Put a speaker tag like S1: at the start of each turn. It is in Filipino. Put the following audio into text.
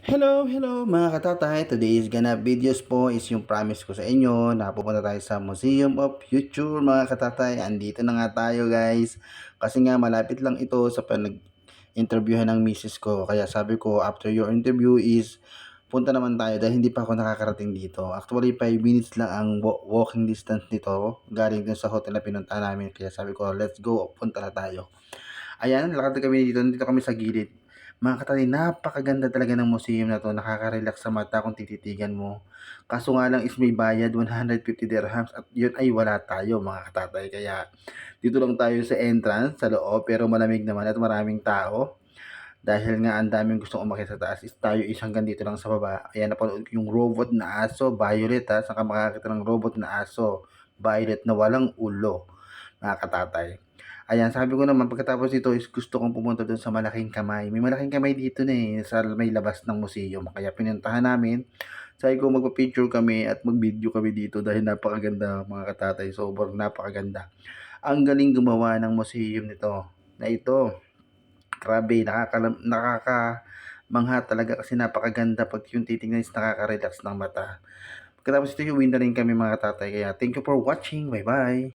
S1: Hello mga katatay. Today's ganap videos po is yung promise ko sa inyo na pupunta tayo sa Museum of Future mga katatay. Andito na nga tayo guys. Kasi nga malapit lang ito sa panag-interviewhan ng misis ko. Kaya sabi ko after your interview is punta naman tayo dahil hindi pa ako nakakarating dito. Actually 5 minutes lang ang walking distance nito galing dun sa hotel na pinunta namin. Kaya sabi ko let's go, punta na tayo. Ayan, lakad kami dito. Nandito kami sa gilid. Mga katatay, napakaganda talaga ng museum na 'to. Nakaka-relax sa mata kung tititigan mo. Kaso nga lang is may bayad 150 dirhams at yun ay wala tayo mga katatay. Kaya dito lang tayo sa entrance, sa loob, pero malamig naman at maraming tao. Dahil nga ang daming gustong umakyat sa taas is tayo is hanggang dito lang sa baba. Ayan, napanood ko yung robot na aso, violet ha. Saan ka makakita ng robot na aso, violet na walang ulo, mga katatay. Ayan, sabi ko naman pagkatapos dito is gusto kong pumunta dun sa Malaking Kamay. May Malaking Kamay dito na eh, sa may labas ng museum. Kaya pinuntahan namin. Sabi ko magpa-picture kami at mag-video kami dito dahil napakaganda mga katatay. Sobrang napakaganda. Ang galing gumawa ng museum nito na ito. Grabe, mangha talaga kasi napakaganda pag yung titingnan is nakaka-relax ng mata. Pagkatapos ito, uwi na rin kami mga tatay. Kaya thank you for watching. Bye bye.